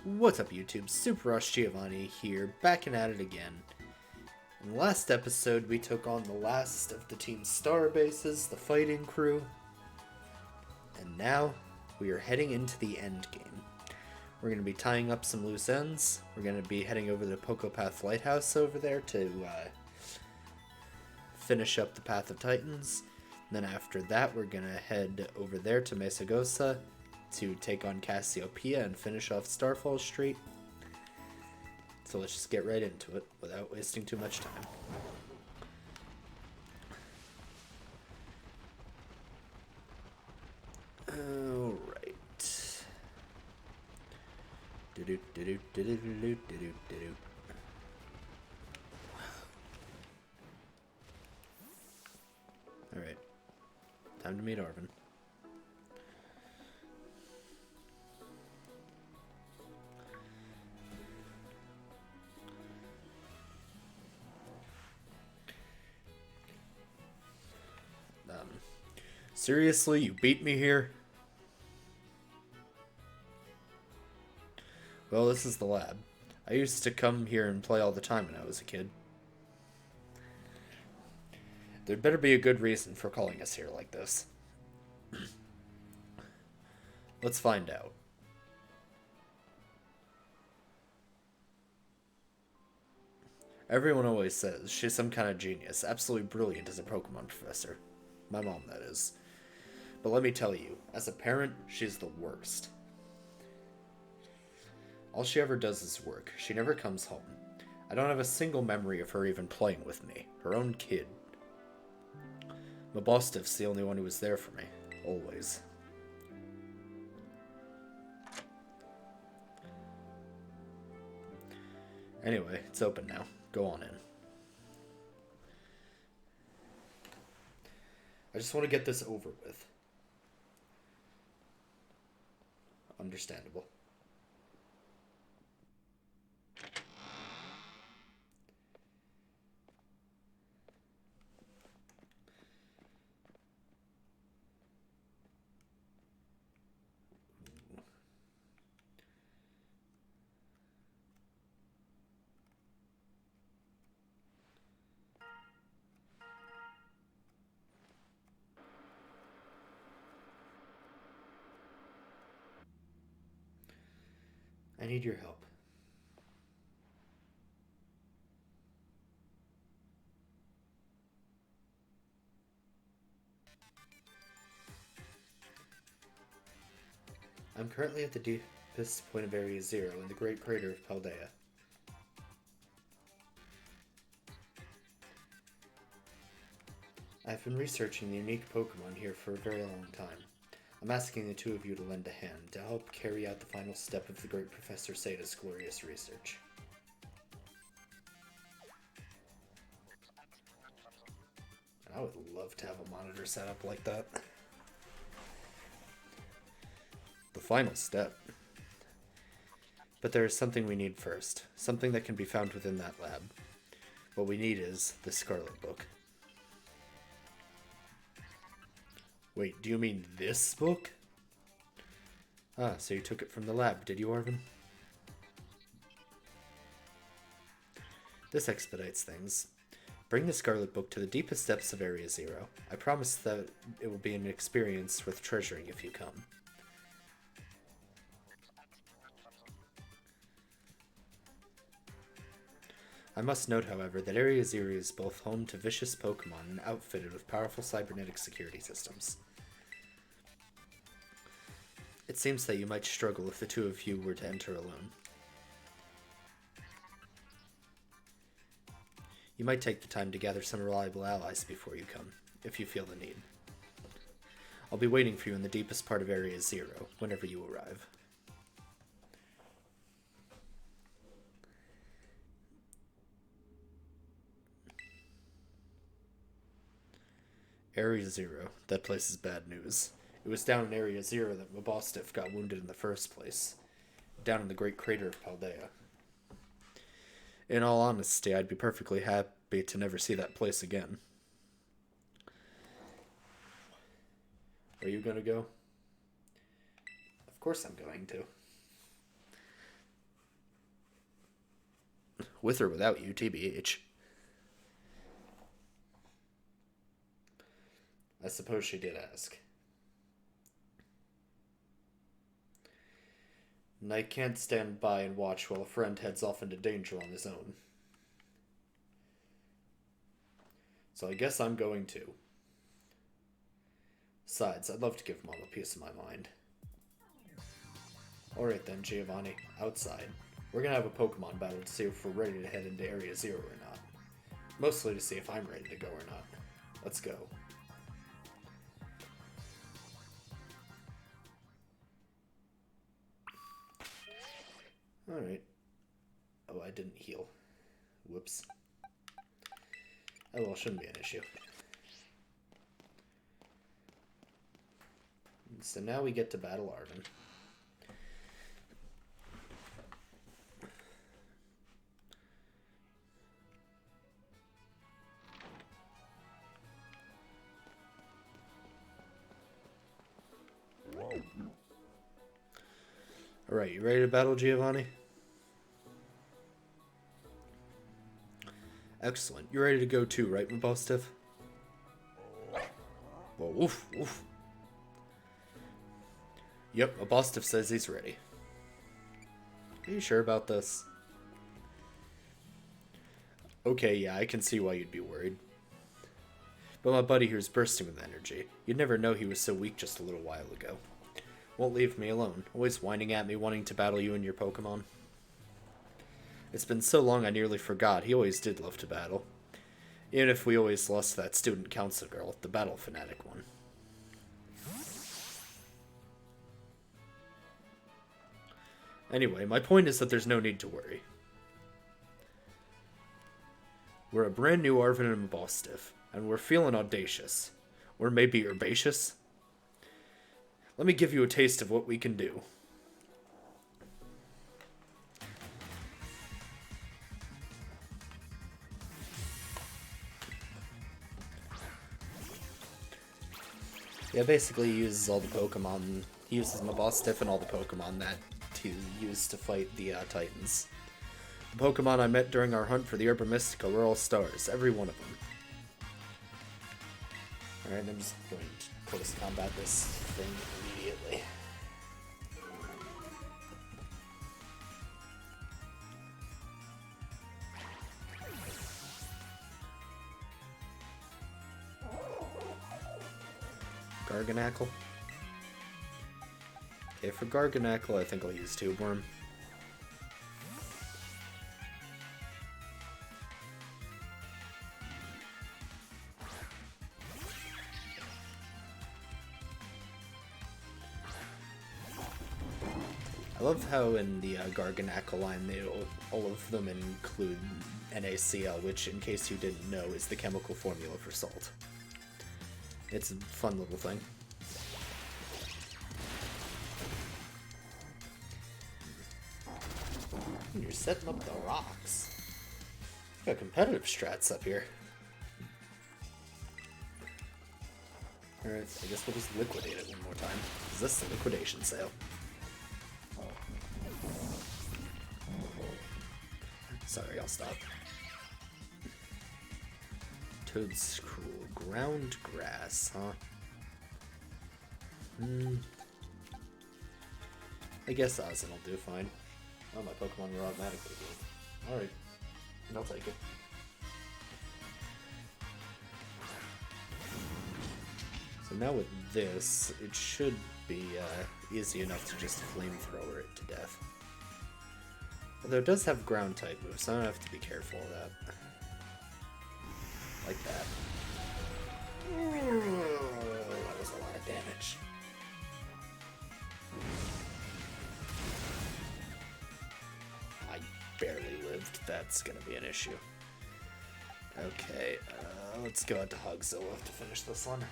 What's up YouTube, Super Rush Giovanni here, back and at it again. In the last episode we took on the last of the Team Star bases, the fighting crew. And now we are heading into the end game. We're going to be tying up some loose ends. We're going to be heading over to the Pocopath Lighthouse over there to finish up the Path of Titans. And then after that we're going to head over there to Mesagosa to take on Cassiopeia and finish off Starfall Street. So let's just get right into it without wasting too much time. Alright. Alright. Time to meet Arvin. Seriously, you beat me here? Well, this is the lab. I used to come here and play all the time when I was a kid. There'd better be a good reason for calling us here like this. Let's find out. Everyone always says she's some kind of genius, absolutely brilliant as a Pokemon professor. My mom, that is. But let me tell you, as a parent, she's the worst. All she ever does is work. She never comes home. I don't have a single memory of her even playing with me. Her own kid. Mabostif's the only one who was there for me. Always. Anyway, it's open now. Go on in. I just want to get this over with. Understandable. I need your help. I'm currently at the deepest point of Area Zero in the Great Crater of Paldea. I've been researching the unique Pokemon here for a very long time. I'm asking the two of you to lend a hand to help carry out the final step of the great Professor Sada's glorious research. I would love to have a monitor set up like that. The final step. But there is something we need first. Something that can be found within that lab. What we need is the Scarlet book. Wait, do you mean this book? Ah, so you took it from the lab, did you, Arvin? This expedites things. Bring the Scarlet book to the deepest depths of Area Zero. I promise that it will be an experience worth treasuring if you come. I must note, however, that Area Zero is both home to vicious Pokemon and outfitted with powerful cybernetic security systems. It seems that you might struggle if the two of you were to enter alone. You might take the time to gather some reliable allies before you come, if you feel the need. I'll be waiting for you in the deepest part of Area Zero, whenever you arrive. Area Zero. That place is bad news. It was down in Area Zero that Mabostif got wounded in the first place. Down in the Great Crater of Paldea. In all honesty, I'd be perfectly happy to never see that place again. Are you gonna go? Of course I'm going to. With or without you, TBH. I suppose she did ask. And I can't stand by and watch while a friend heads off into danger on his own. So I guess I'm going too. Besides, I'd love to give Mom a piece of my mind. Alright then, Giovanni. Outside. We're gonna have a Pokemon battle to see if we're ready to head into Area 0 or not. Mostly to see if I'm ready to go or not. Let's go. Alright. Oh, I didn't heal. Whoops. Oh well, shouldn't be an issue. So now we get to battle Arvin. Alright, you ready to battle Giovanni? Excellent. You're ready to go too, right, Mabostif? Well, woof, woof. Yep, Mabostif says he's ready. Are you sure about this? Okay, yeah, I can see why you'd be worried. But my buddy here's bursting with energy. You'd never know he was so weak just a little while ago. Won't leave me alone, always whining at me wanting to battle you and your Pokemon. It's been so long I nearly forgot, he always did love to battle. Even if we always lost that student council girl, the battle fanatic one. Anyway, my point is that there's no need to worry. We're a brand new Arvin and Mabostif, and we're feeling audacious. Or maybe herbaceous? Let me give you a taste of what we can do. Yeah, basically he uses all the Pokemon. He uses Mabostif and all the Pokemon that he used to fight the Titans. The Pokemon I met during our hunt for the Herba Mystica were all stars, every one of them. Alright, I'm just going to close combat this thing immediately. Garganackle. Okay, for Garganackle, I think I'll use Tube Worm. I love how in the Garganackle line, all of them include NaCl, which, in case you didn't know, is the chemical formula for salt. It's a fun little thing. You're setting up the rocks. Got competitive strats up here. Alright, I guess we'll just liquidate it one more time. Is this the liquidation sale? Sorry, I'll stop. Toad's Cruel. Ground grass, huh? I guess Ozin will do fine. Oh, my Pokemon were automatically good. Alright. I'll take it. So now with this, it should be easy enough to just flamethrower it to death. Although it does have ground type moves, so I have to be careful of that. Like that. That was a lot of damage. I barely lived. That's gonna be an issue. Okay, let's go out to Hugzilla to finish this one.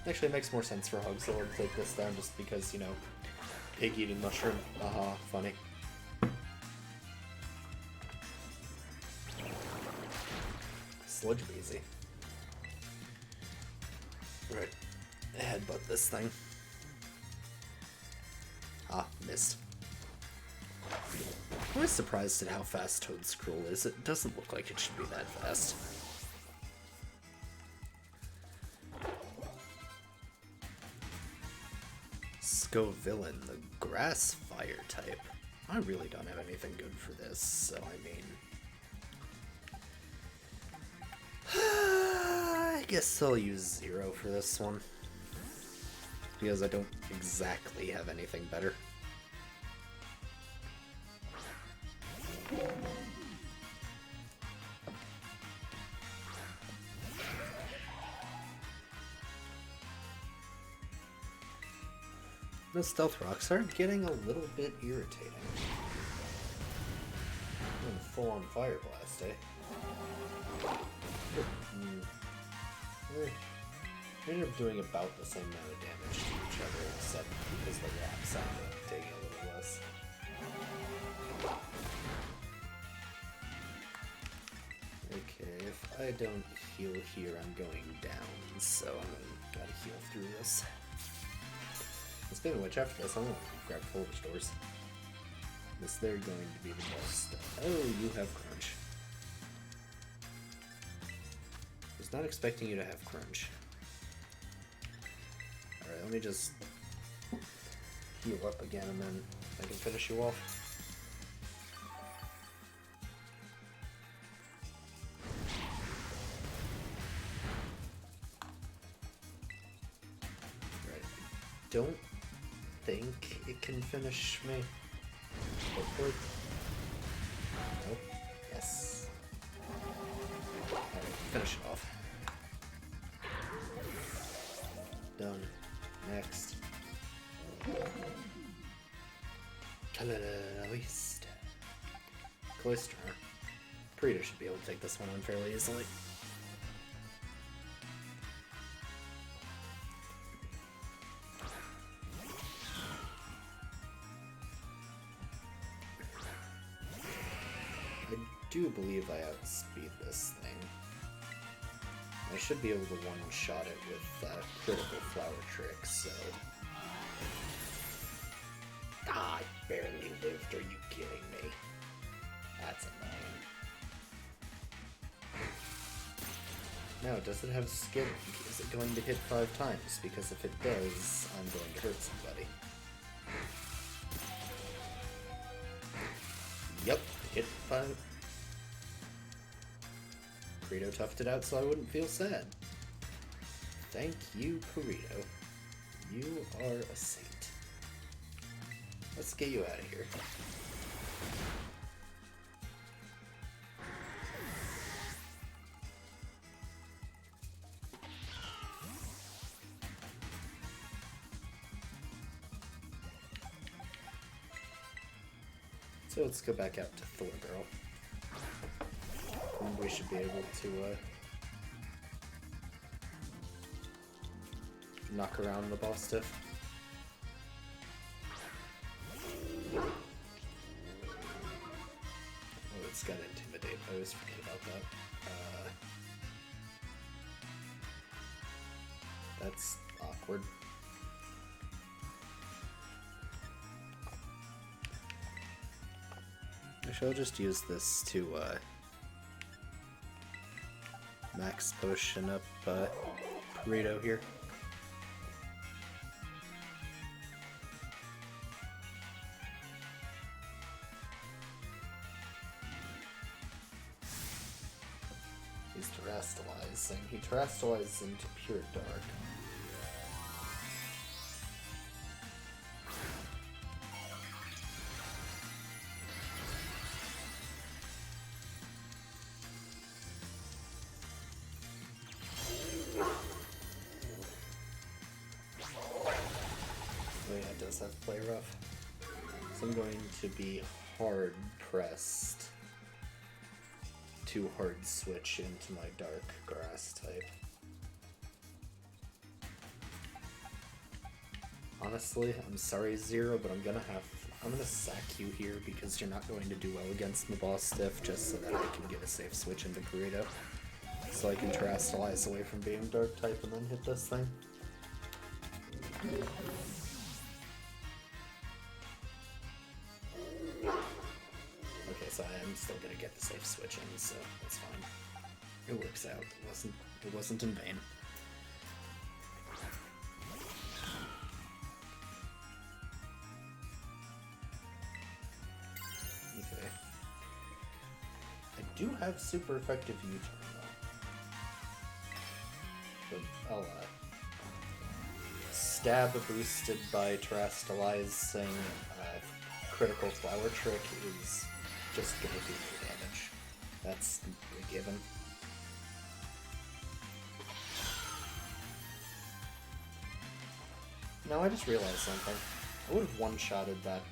Actually, it makes more sense for Hugzilla to take this down just because, you know, pig eating mushroom. Haha, funny. Sludge Beezy. Right. Headbutt this thing. Ah, missed. I'm always surprised at how fast Toadstool is. It doesn't look like it should be that fast. Scovillain, the grass fire type. I really don't have anything good for this, so I mean... I guess I'll use 0 for this one. Because I don't exactly have anything better. The stealth rocks are getting a little bit irritating. Full on fire blast, eh? We ended up doing about the same amount of damage to each other, except because the rocks end up taking a little less. Okay, if I don't heal here, I'm going down, so I'm gonna heal through this. Speaking of which, after this, I'm gonna grab Foliage Doors. Because they're going to be the most. Oh, you have Crunch. Was not expecting you to have Crunch. Alright, let me just heal up again and then I can finish you off. Right. Don't think it can finish me. Hopefully. Nope. Yes. Alright, finish it off. Done. Next. Cloyster. Cloyster. Purito should be able to take this one on fairly easily. I do believe I outspeed this thing. I should be able to one-shot it with critical flower trick, so... Ah, I barely lived, are you kidding me? That's annoying. Now, does it have skill? Is it going to hit 5 times? Because if it does, I'm going to hurt somebody. Yep, hit 5. Purito toughed it out so I wouldn't feel sad. Thank you, Purito. You are a saint. Let's get you out of here. So let's go back out to Thor Girl. And we should be able to knock around the boss stiff. Oh, it's got Intimidate. I always forget about that. That's awkward. Actually, I'll just use this to max potion up Purito here. He's terastallizing. He terastallizes into pure dark. Have play rough. So I'm going to be hard pressed to hard switch into my dark grass type. Honestly, I'm sorry Zero, but I'm gonna sack you here because you're not going to do well against my boss stiff, just so that I can get a safe switch into Purito. So I can terastallize away from being dark type and then hit this thing. I'm still gonna get the safe switch in, so that's fine. It works out. It wasn't in vain. Okay. I do have super effective U-turn though. But I'll stab boosted by terastallizing critical flower trick is just gonna do more damage. That's a given. No, I just realized something. I would have one-shotted that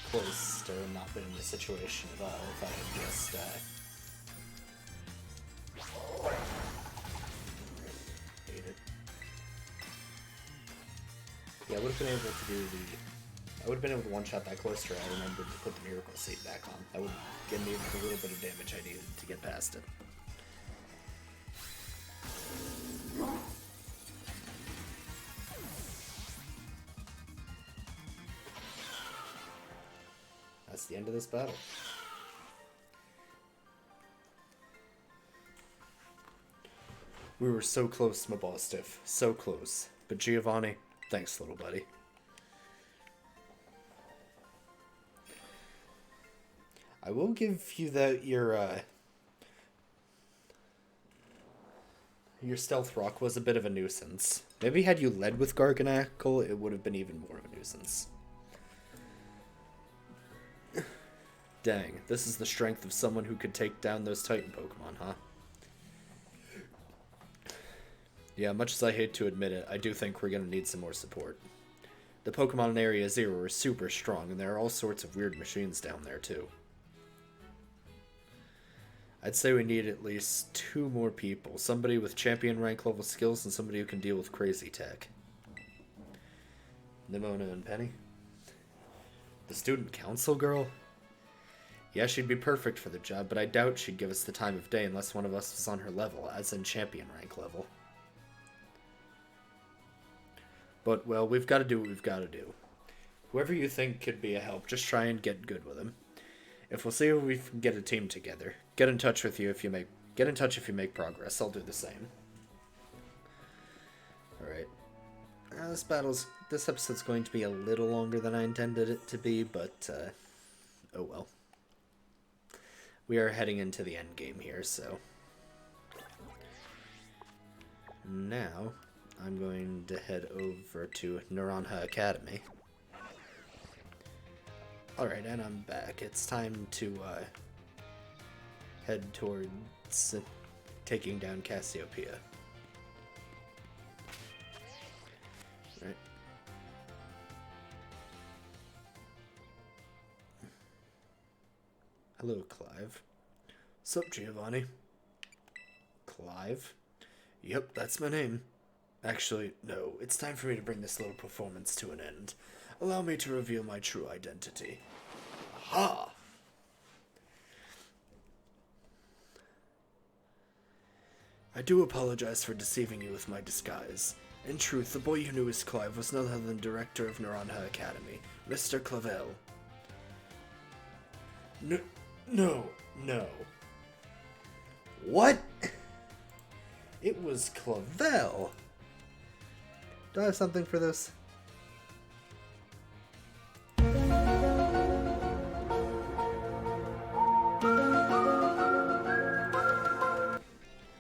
Cloister and not been in this situation at all if I had just hate it. Yeah, I would have been able to do I would have been able to one-shot that Cloister. I remembered to put the Miracle Seed back on. That would give me the little bit of damage I needed to get past it. That's the end of this battle. We were so close, my boss Stiff. So close. But Giovanni, thanks, little buddy. I will give you that your stealth rock was a bit of a nuisance. Maybe had you led with Garganackle, it would have been even more of a nuisance. Dang, this is the strength of someone who could take down those Titan Pokemon, huh? Yeah, much as I hate to admit it, I do think we're gonna need some more support. The Pokemon in Area Zero are super strong, and there are all sorts of weird machines down there, too. I'd say we need at least 2 more people. Somebody with champion rank level skills and somebody who can deal with crazy tech. Nimona and Penny? The student council girl? Yeah, she'd be perfect for the job, but I doubt she'd give us the time of day unless one of us was on her level, as in champion rank level. But, well, we've got to do what we've got to do. Whoever you think could be a help, just try and get good with him. If we'll see if we can get a team together, get in touch if you make progress. I'll do the same. Alright. This episode's going to be a little longer than I intended it to be, but, oh well. We are heading into the end game here, so. Now, I'm going to head over to Naranja Academy. Alright, and I'm back. It's time to head towards taking down Cassiopeia. Right. Hello, Clive. Sup, Giovanni? Clive? Yep, that's my name. Actually, no, it's time for me to bring this little performance to an end. Allow me to reveal my true identity. Aha! I do apologize for deceiving you with my disguise. In truth, the boy you knew as Clive was none other than Director of Naranja Academy, Mr. Clavel. No. What? It was Clavel. Do I have something for this?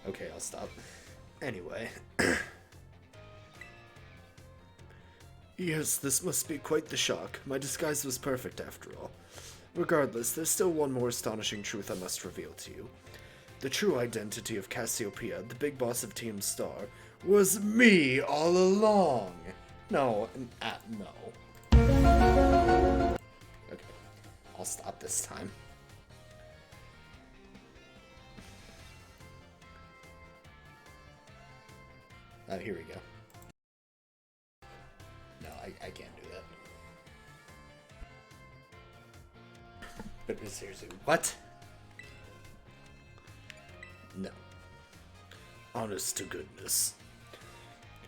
Okay, I'll stop. Anyway. Yes, this must be quite the shock. My disguise was perfect after all. Regardless, there's still one more astonishing truth I must reveal to you. The true identity of Cassiopeia, the big boss of Team Star, was me all along. No. Okay, I'll stop this time. Oh, here we go. No, I can't do that. But seriously, what? No. Honest to goodness.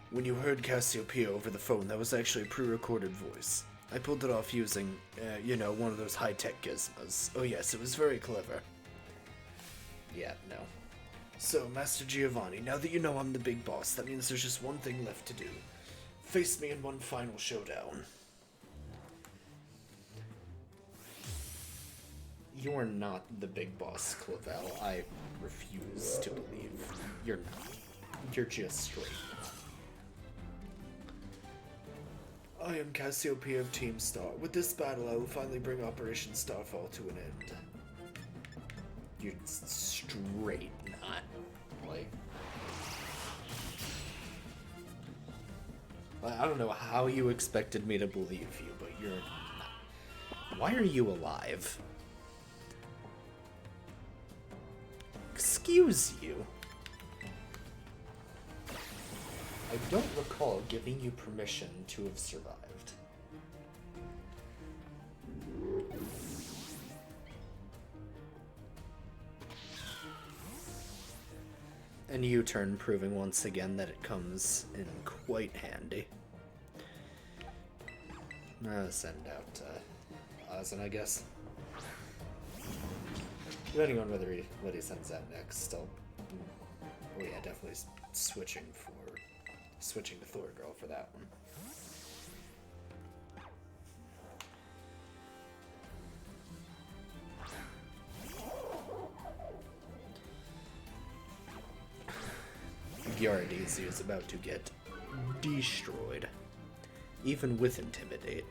When you heard Cassiopeia over the phone, that was actually a pre-recorded voice. I pulled it off using, one of those high-tech gizmos. Oh yes, it was very clever. Yeah, no. So, Master Giovanni, now that you know I'm the big boss, that means there's just one thing left to do. Face me in one final showdown. You are not the big boss, Clavel. I refuse to believe. You're not. You're just straight. I am Cassiopeia of Team Star. With this battle, I will finally bring Operation Starfall to an end. You're straight not. Like... I don't know how you expected me to believe you, but you're not. Why are you alive? Excuse you. I don't recall giving you permission to have survived. And U-turn proving once again that it comes in quite handy. Send out Ozin, I guess. Depending on what he sends out next, oh yeah, definitely switching to Thor Girl for that one. Gyarados is about to get destroyed, even with Intimidate.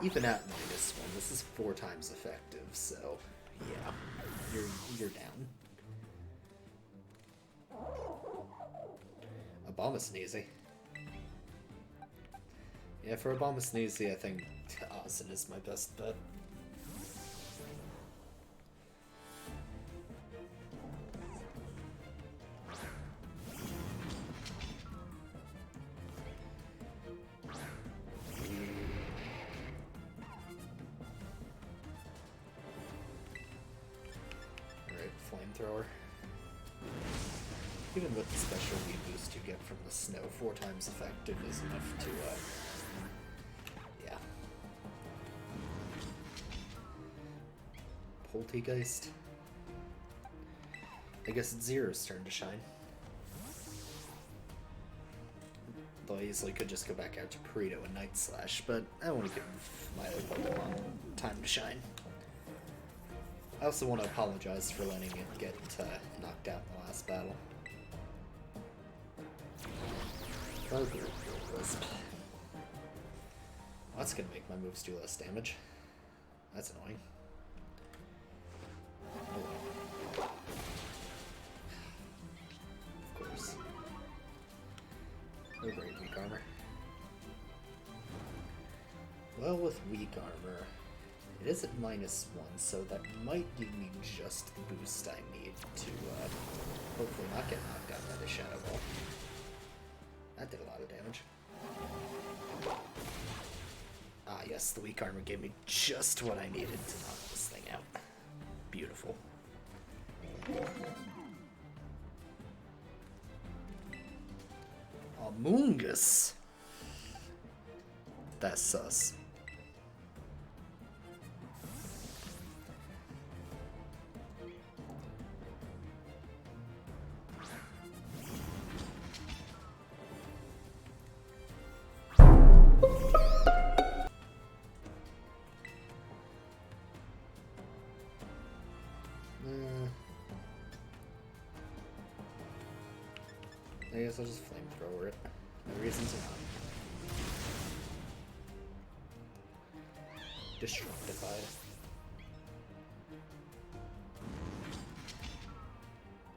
Even at -1, this is 4 times effective, so yeah, you're down. Obama Sneezy. Yeah, for Obama Sneezy, I think Ozin is my best bet. Flamethrower. Even with the special lead boost you get from the snow, 4 times effective is enough to, yeah. Poltegeist. I guess it's Zero's turn to shine. Though I easily could just go back out to Perito and Night Slash, but I want to give my other Pokemon time to shine. I also want to apologize for letting it get knocked out in the last battle. Oh, Wisp. Well, that's gonna make my moves do less damage. That's annoying. Oh well. Of course. Oh great, weak armor. Well, with weak armor, it is at -1, so that might give me just the boost I need to hopefully not get knocked out by the Shadow Ball. That did a lot of damage. Ah yes, the weak armor gave me just what I needed to knock this thing out. Beautiful. Amoongus! That's sus. I guess I'll just flamethrower it. No reason to not. Destructified.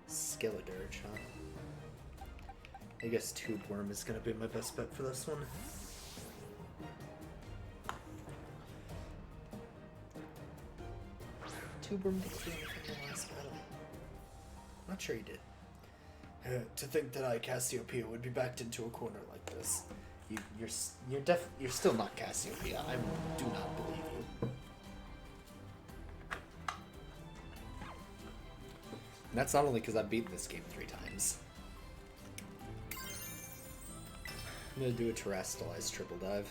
Skeledirge, huh? I guess Tube Worm is gonna be my best bet for this one. Tube Worm didn't do anything in the last battle. I'm not sure he did. To think that I, Cassiopeia, would be backed into a corner like this. You're still not Cassiopeia. I do not believe you. And that's not only because I've beaten this game 3 times. I'm gonna do a Terrastalize triple dive.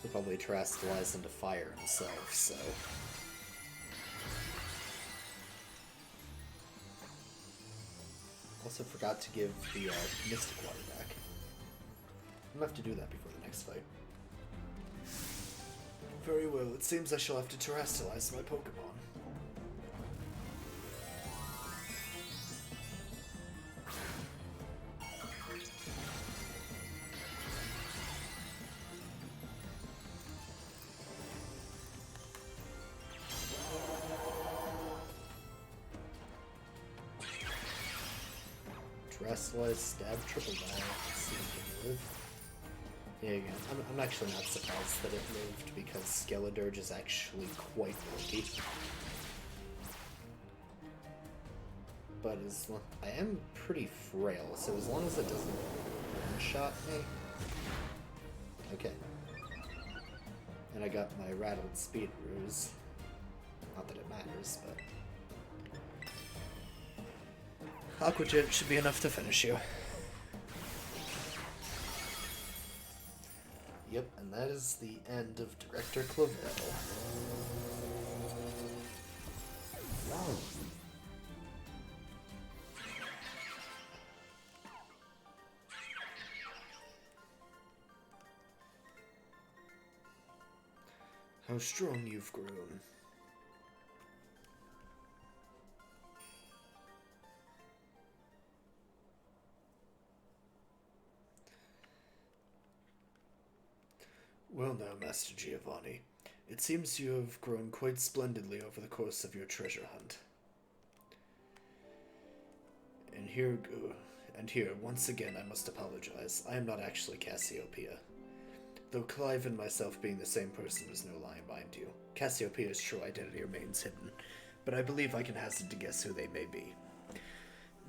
He'll probably Terrastalize into fire himself, so... Also forgot to give the Mystic Water back. I'm gonna have to do that before the next fight. Very well, it seems I shall have to Terrastalize my Pokemon. Terrastalize, stab, triple dive. Let's see if it can live. Yeah, again, I'm actually not surprised that it moved because Skeledirge is actually quite bulky. But I am pretty frail, so as long as it doesn't one-shot me... Okay. And I got my Rattled Speed Ruse. Not that it matters, but... Aqua Jet should be enough to finish you. Yep, and that is the end of Director Clavel. Wow. How strong you've grown. Well now, Master Giovanni, it seems you have grown quite splendidly over the course of your treasure hunt. And here, once again, I must apologize. I am not actually Cassiopeia. Though Clive and myself being the same person is no lie, mind you. Cassiopeia's true identity remains hidden, but I believe I can hazard to guess who they may be.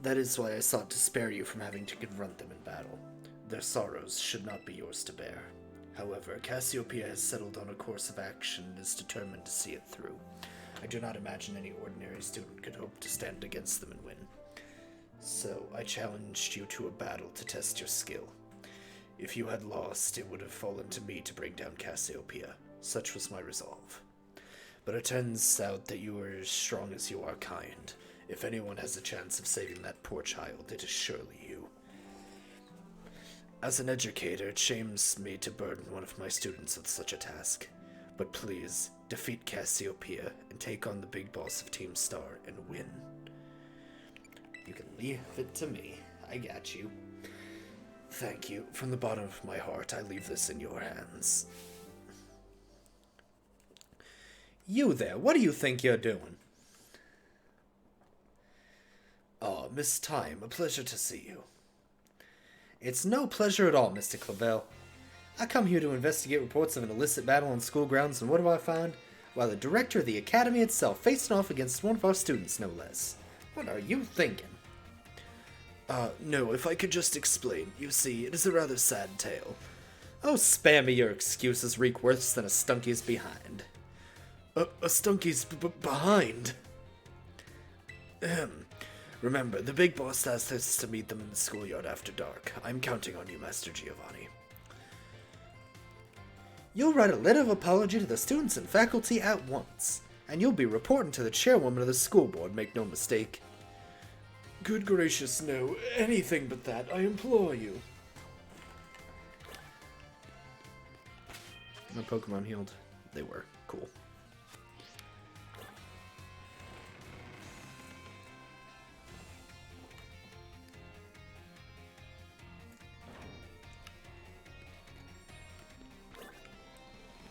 That is why I sought to spare you from having to confront them in battle. Their sorrows should not be yours to bear. However, Cassiopeia has settled on a course of action and is determined to see it through. I do not imagine any ordinary student could hope to stand against them and win. So, I challenged you to a battle to test your skill. If you had lost, it would have fallen to me to bring down Cassiopeia. Such was my resolve. But it turns out that you are as strong as you are kind. If anyone has a chance of saving that poor child, it is surely you. As an educator, it shames me to burden one of my students with such a task. But please, defeat Cassiopeia and take on the big boss of Team Star and win. You can leave it to me. I got you. Thank you. From the bottom of my heart, I leave this in your hands. You there, what do you think you're doing? Oh, Miss Time, a pleasure to see you. It's no pleasure at all, Mr. Clavel. I come here to investigate reports of an illicit battle on school grounds, and what have I found? Why, the director of the academy itself facing off against one of our students, no less. What are you thinking? No, if I could just explain. You see, it is a rather sad tale. Oh, spare me your excuses reek worse than a stunky's behind. A stunky's behind? Ahem. Remember, the big boss asked us to meet them in the schoolyard after dark. I'm counting on you, Master Giovanni. You'll write a letter of apology to the students and faculty at once, and you'll be reporting to the chairwoman of the school board, make no mistake. Good gracious, no. Anything but that, I implore you. My Pokemon healed. They were. Cool.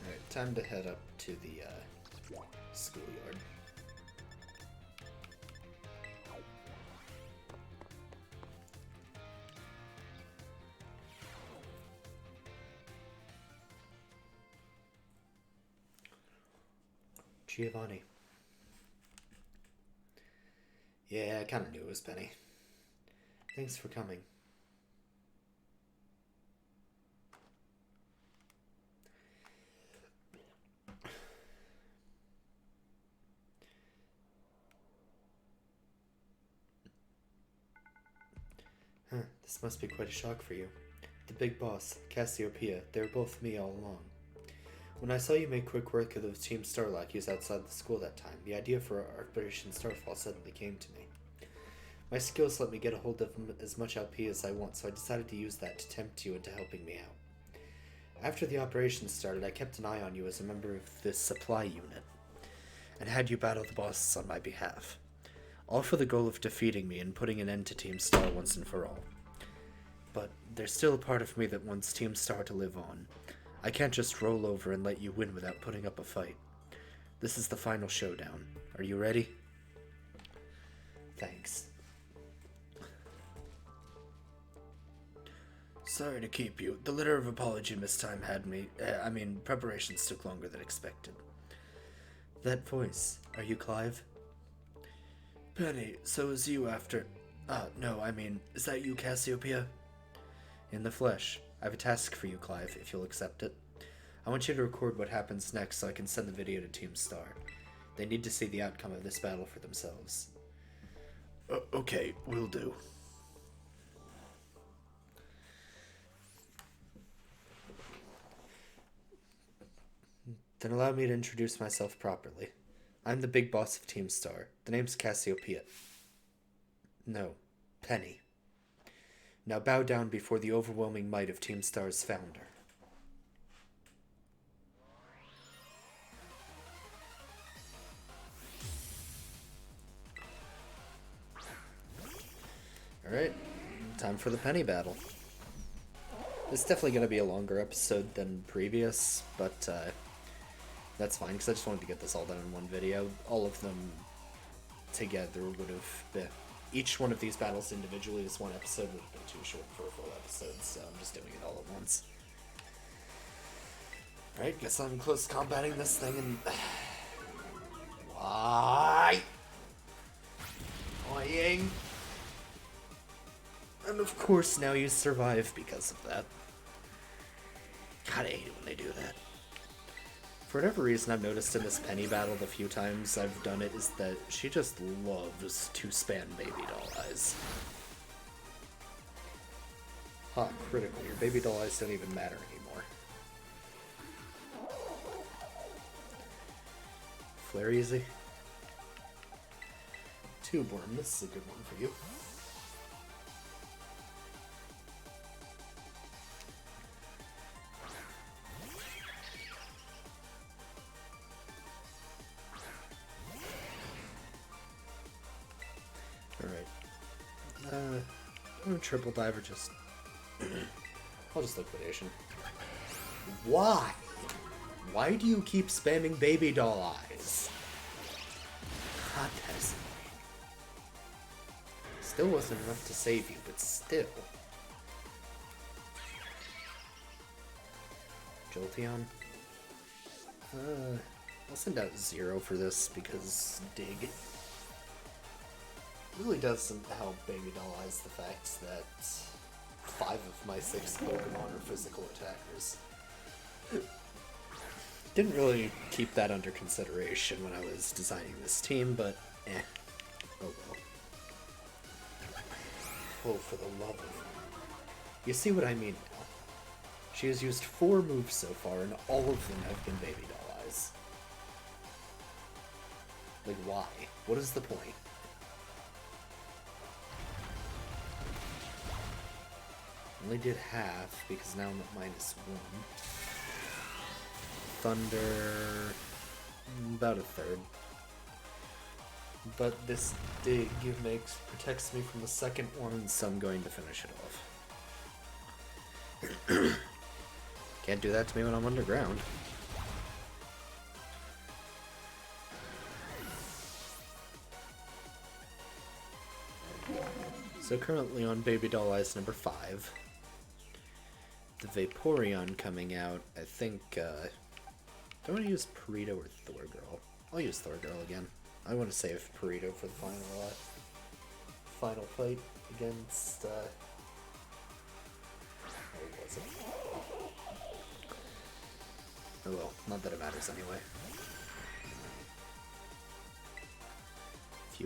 Alright, time to head up to the schoolyard. Giovanni. Yeah, I kind of knew it was Penny. Thanks for coming. Huh, this must be quite a shock for you. The big boss, Cassiopeia, they were both me all along. When I saw you make quick work of those Team Star lackeys outside the school that time, the idea for Operation Starfall suddenly came to me. My skills let me get a hold of as much LP as I want, so I decided to use that to tempt you into helping me out. After the operation started, I kept an eye on you as a member of this supply unit, and had you battle the bosses on my behalf. All for the goal of defeating me and putting an end to Team Star once and for all. But there's still a part of me that wants Team Star to live on. I can't just roll over and let you win without putting up a fight. This is the final showdown. Are you ready? Thanks. Sorry to keep you. The letter of apology mistime had me... preparations took longer than expected. That voice, are you Clive? Penny, so is you after... is that you, Cassiopeia? In the flesh. I have a task for you, Clive, if you'll accept it. I want you to record what happens next so I can send the video to Team Star. They need to see the outcome of this battle for themselves. Okay, will do. Then allow me to introduce myself properly. I'm the big boss of Team Star. The name's Cassiopeia. No, Penny. Now bow down before the overwhelming might of Team Star's founder. Alright, time for the Penny battle. It's definitely going to be a longer episode than previous, but that's fine, because I just wanted to get this all done in one video. All of them together would have been... Each one of these battles individually, this one episode would have been too short for a full episode, so I'm just doing it all at once. Alright, guess I'm close combating this thing and... Why? Annoying. And of course now you survive because of that. God, I hate it when they do that. For whatever reason, I've noticed in this Penny battle the few times I've done it is that she just loves to spam baby doll eyes. Ha, critical. Your baby doll eyes don't even matter anymore. Flare easy. Tube worm, this is a good one for you. Triple dive or just... I'll just liquidation. Why? Why do you keep spamming baby doll eyes? God, that is annoying. Still wasn't enough to save you, but still. Jolteon? I'll send out 0 for this because dig. It really does help baby doll eyes the fact that 5 of my 6 Pokemon are physical attackers. Didn't really keep that under consideration when I was designing this team, but oh well. Oh, for the love of... You see what I mean now. She has used 4 moves so far, and all of them have been baby doll eyes. Like, why? What is the point? Only did half, because now I'm at -1. Thunder... about a third. But this dig protects me from the second one, so I'm going to finish it off. Can't do that to me when I'm underground. So currently on Baby Doll Eyes number 5. The Vaporeon coming out, I think, do I want to use Perito or Thorgirl? I'll use Thorgirl again. I want to save Perito for the final fight against, what was it? Oh well, not that it matters anyway. If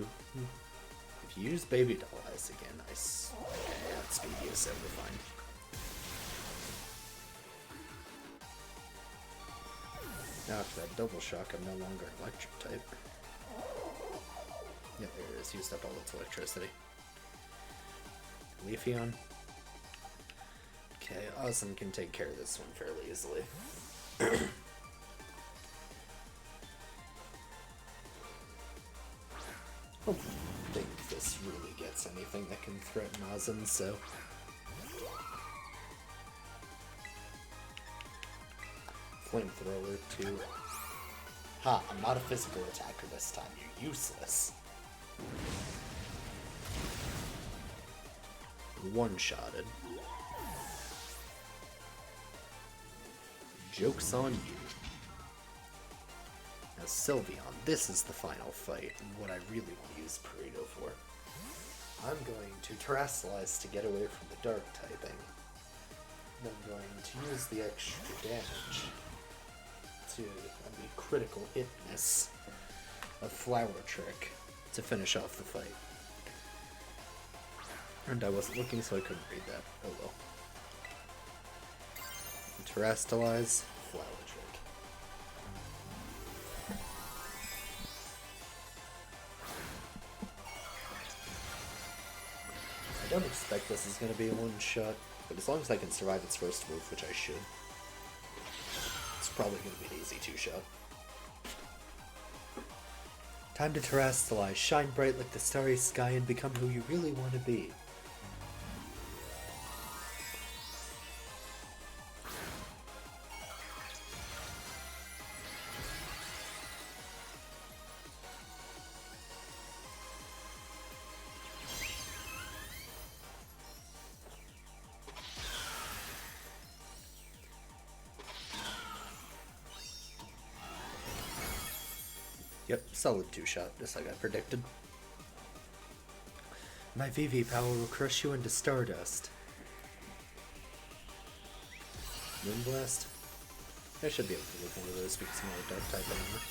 Use baby doll eyes again. Nice. Okay, that's speedy as ever, fine. Now after that double shock, I'm no longer electric type. Yeah, there it is. Used up all its electricity. Leafeon. Okay, Ozin can take care of this one fairly easily. I don't think this really gets anything that can threaten Ozin, so... Flamethrower, too. Ha, I'm not a physical attacker this time. You're useless. One-shotted. Joke's on you. Now Sylveon, this is the final fight, and what I really want to use Pareto for. I'm going to Terrasilize to get away from the dark typing. And I'm going to use the extra damage to the critical hitness of Flower Trick to finish off the fight. And I wasn't looking, so I couldn't read that. Oh well. Terrasilize, Flower Trick. I don't expect this is going to be a one-shot, but as long as I can survive its first move, which I should, it's probably going to be an easy two-shot. Time to Terrasilize, shine bright like the starry sky and become who you really want to be. Yep, solid two-shot, just like I predicted. My VV power will crush you into stardust. Moonblast? I should be able to live one of those because I'm not a dark type anymore.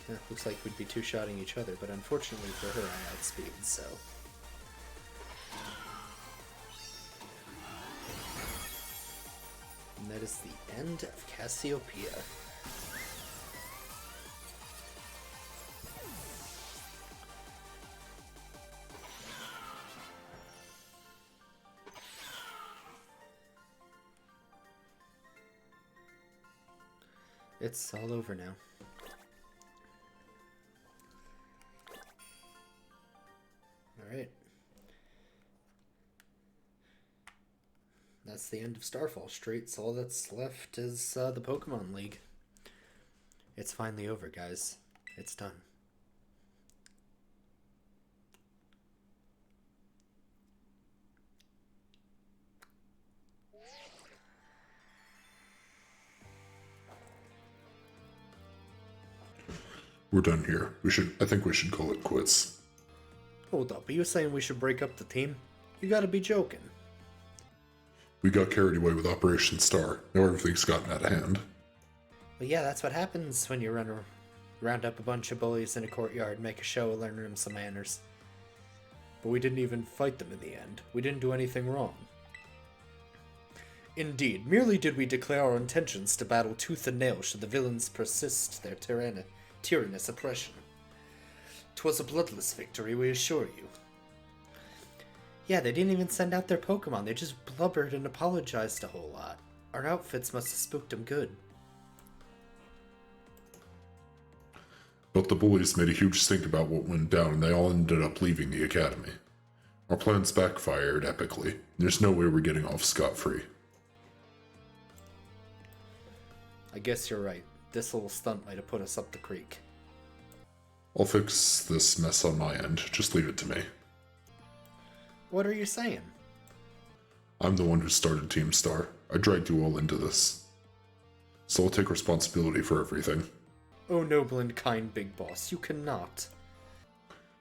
Yeah, looks like we'd be two-shotting each other, but unfortunately for her I outspeed, so... And that is the end of Cassiopeia. It's all over now. Alright. That's the end of Starfall Street, so all that's left is the Pokemon League. It's finally over, guys. It's done. We're done here. I think we should call it quits. Hold up, are you saying we should break up the team? You gotta be joking. We got carried away with Operation Star. Now everything's gotten out of hand. Well, yeah, that's what happens when you round up a bunch of bullies in a courtyard and make a show of learning them some manners. But we didn't even fight them in the end. We didn't do anything wrong. Indeed, merely did we declare our intentions to battle tooth and nail should the villains persist their tyrannous oppression. 'Twas a bloodless victory, we assure you. Yeah, they didn't even send out their Pokemon, they just blubbered and apologized a whole lot. Our outfits must have spooked them good. But the bullies made a huge stink about what went down and they all ended up leaving the academy. Our plans backfired epically. There's no way we're getting off scot-free. I guess you're right. This little stunt might have put us up the creek. I'll fix this mess on my end. Just leave it to me. What are you saying? I'm the one who started Team Star. I dragged you all into this. So I'll take responsibility for everything. Oh, noble and kind big boss, you cannot.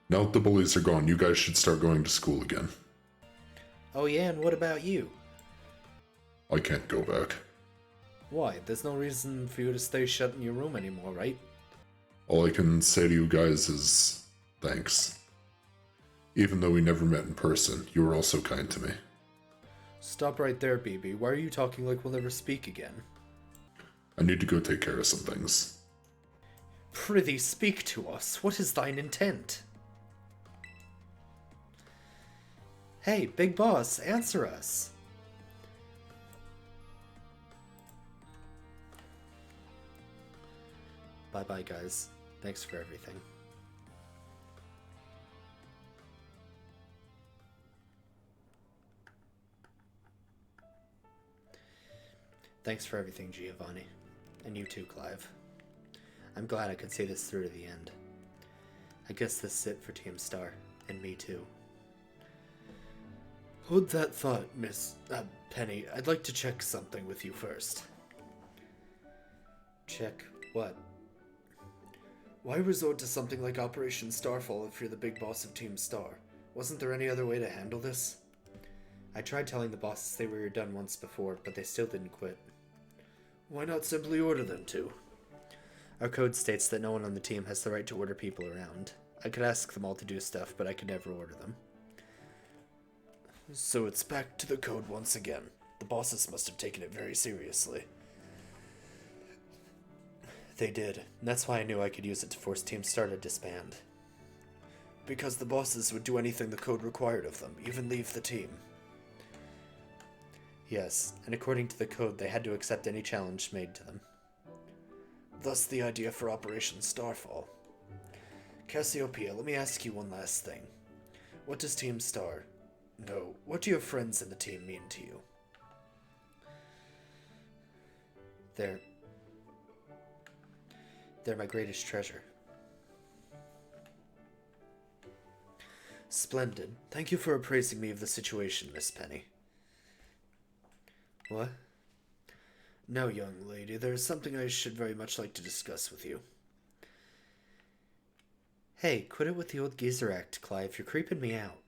Now that the bullies are gone, you guys should start going to school again. Oh yeah, and what about you? I can't go back. Why? There's no reason for you to stay shut in your room anymore, right? All I can say to you guys is, Thanks. Even though we never met in person, you were also kind to me. Stop right there, BB. Why are you talking like we'll never speak again? I need to go take care of some things. Prithee, speak to us. What is thine intent? Hey, big boss, answer us. Bye-bye, guys. Thanks for everything. Thanks for everything, Giovanni. And you too, Clive. I'm glad I could see this through to the end. I guess this is it for Team Star. And me too. Hold that thought, Miss... Penny. I'd like to check something with you first. Check what? Why resort to something like Operation Starfall if you're the big boss of Team Star? Wasn't there any other way to handle this? I tried telling the bosses they were done once before, but they still didn't quit. Why not simply order them to? Our code states that no one on the team has the right to order people around. I could ask them all to do stuff, but I could never order them. So it's back to the code once again. The bosses must have taken it very seriously. They did, and that's why I knew I could use it to force Team Star to disband. Because the bosses would do anything the code required of them, even leave the team. Yes, and according to the code, they had to accept any challenge made to them. Thus the idea for Operation Starfall. Cassiopeia, let me ask you one last thing. What does Team Star... No, what do your friends in the team mean to you? They're my greatest treasure. Splendid. Thank you for appraising me of the situation, Miss Penny. What? No, young lady, there is something I should very much like to discuss with you. Hey, quit it with the old geezer act, Clive. You're creeping me out.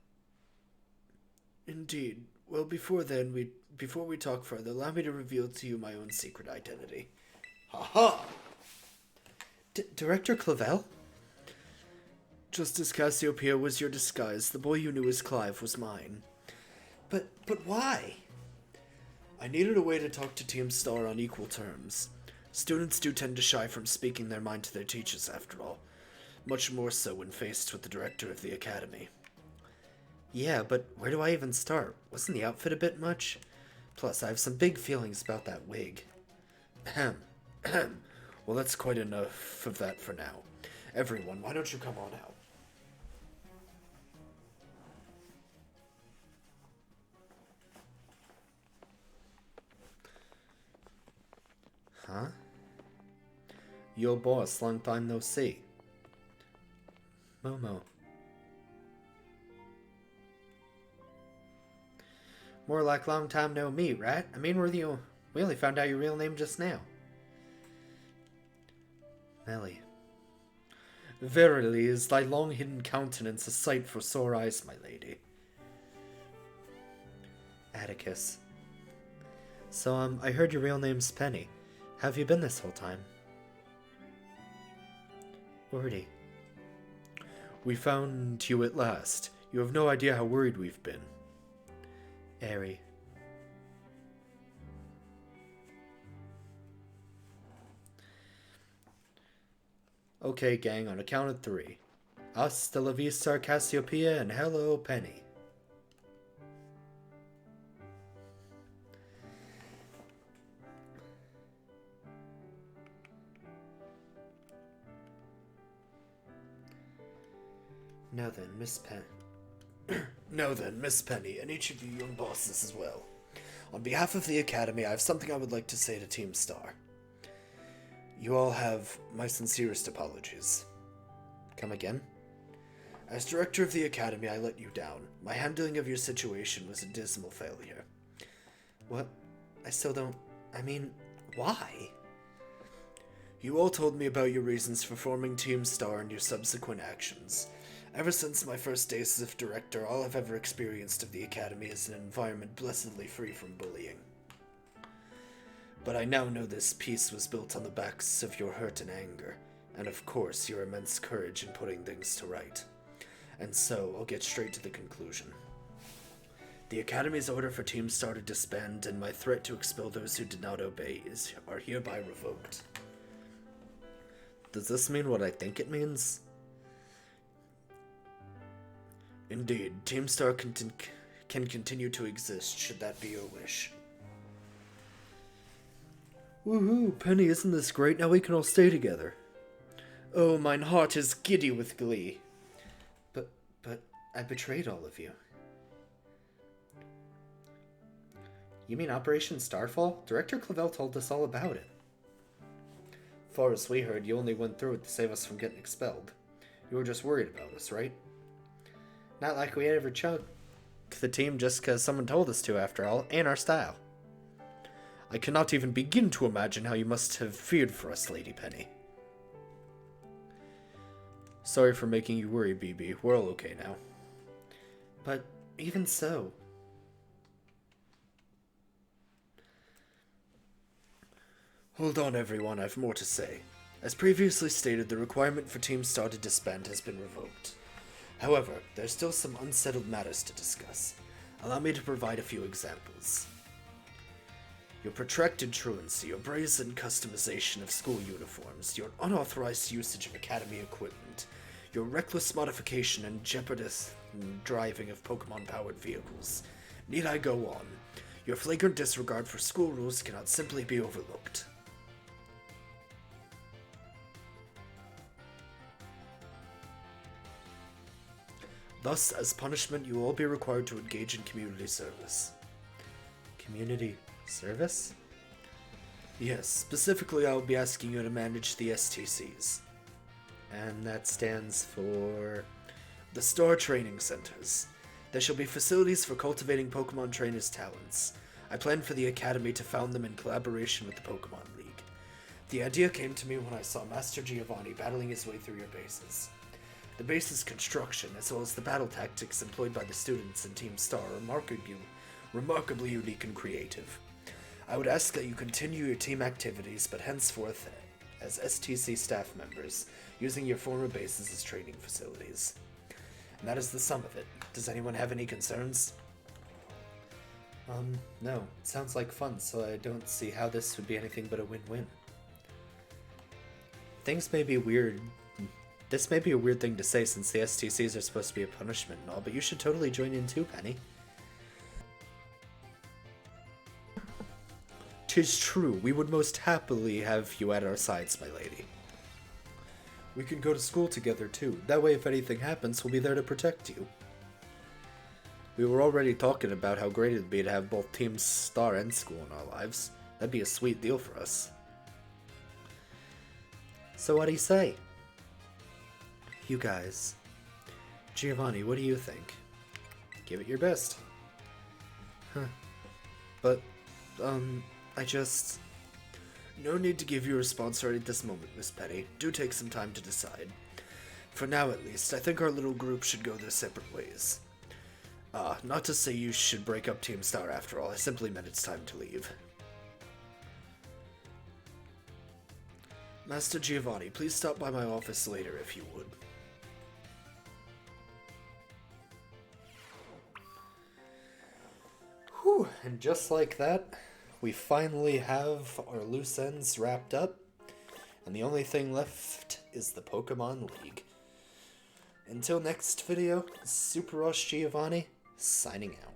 Indeed. Well, before we talk further, allow me to reveal to you my own secret identity. Ha-ha! Director Clavel? Just as Cassiopeia was your disguise, the boy you knew as Clive was mine. But why? I needed a way to talk to Team Star on equal terms. Students do tend to shy from speaking their mind to their teachers, after all. Much more so when faced with the director of the academy. Yeah, but where do I even start? Wasn't the outfit a bit much? Plus, I have some big feelings about that wig. Ahem. Ahem. Well, that's quite enough of that for now. Everyone, why don't you come on out? Huh? Yo boss, long time no see. Momo. More like long time no meet, right? I mean, we only found out your real name just now. Melly. Verily is thy long-hidden countenance a sight for sore eyes, my lady. Atticus. So, I heard your real name's Penny. How have you been this whole time? Wordy. We found you at last. You have no idea how worried we've been. Airy. Okay, gang, on a count of 3. Hasta la vista, Cassiopeia, and hello, Penny. Now then, Miss Penny, and each of you young bosses as well. On behalf of the Academy, I have something I would like to say to Team Star. You all have my sincerest apologies. Come again? As director of the Academy, I let you down. My handling of your situation was a dismal failure. What? I still don't... I mean, why? You all told me about your reasons for forming Team Star and your subsequent actions. Ever since my first days as director, all I've ever experienced of the Academy is an environment blessedly free from bullying. But I now know this peace was built on the backs of your hurt and anger, and of course your immense courage in putting things to right. And so, I'll get straight to the conclusion. The Academy's order for Team Star to disband and my threat to expel those who did not obey are hereby revoked. Does this mean what I think it means? Indeed, Team Star can continue to exist, should that be your wish. Woohoo, Penny, isn't this great? Now we can all stay together. Oh, mine heart is giddy with glee. But I betrayed all of you. You mean Operation Starfall? Director Clavel told us all about it. Far as we heard, you only went through it to save us from getting expelled. You were just worried about us, right? Not like we ever chunked the team just because someone told us to, after all, and our style. I cannot even begin to imagine how you must have feared for us, Lady Penny. Sorry for making you worry, BB. We're all okay now. But even so... Hold on, everyone. I've more to say. As previously stated, the requirement for Team Star to disband has been revoked. However, there's still some unsettled matters to discuss. Allow me to provide a few examples. Your protracted truancy, your brazen customization of school uniforms, your unauthorized usage of Academy equipment, your reckless modification and jeopardous driving of Pokemon-powered vehicles. Need I go on? Your flagrant disregard for school rules cannot simply be overlooked. Thus, as punishment, you will all be required to engage in community service. Community service? Yes, specifically I will be asking you to manage the STCs. And that stands for... the Star Training Centers. There shall be facilities for cultivating Pokemon trainers' talents. I plan for the Academy to found them in collaboration with the Pokemon League. The idea came to me when I saw Master Giovanni battling his way through your bases. The base's construction, as well as the battle tactics employed by the students in Team Star, are remarkably unique and creative. I would ask that you continue your team activities, but henceforth as STC staff members, using your former bases as training facilities. And that is the sum of it. Does anyone have any concerns? No. It sounds like fun, so I don't see how this would be anything but a win-win. Things may be weird. This may be a weird thing to say since the STCs are supposed to be a punishment and all, but you should totally join in too, Penny. 'Tis true, we would most happily have you at our sides, my lady. We can go to school together too. That way if anything happens, we'll be there to protect you. We were already talking about how great it'd be to have both Team Star and school in our lives. That'd be a sweet deal for us. So what do you say? You guys. Giovanni, what do you think? Give it your best. Huh. But, No need to give you a response right at this moment, Miss Penny. Do take some time to decide. For now, at least, I think our little group should go their separate ways. Not to say you should break up Team Star after all. I simply meant it's time to leave. Master Giovanni, please stop by my office later if you would. Whew, and just like that, we finally have our loose ends wrapped up, and the only thing left is the Pokemon League. Until next video, Super Rush Giovanni, signing out.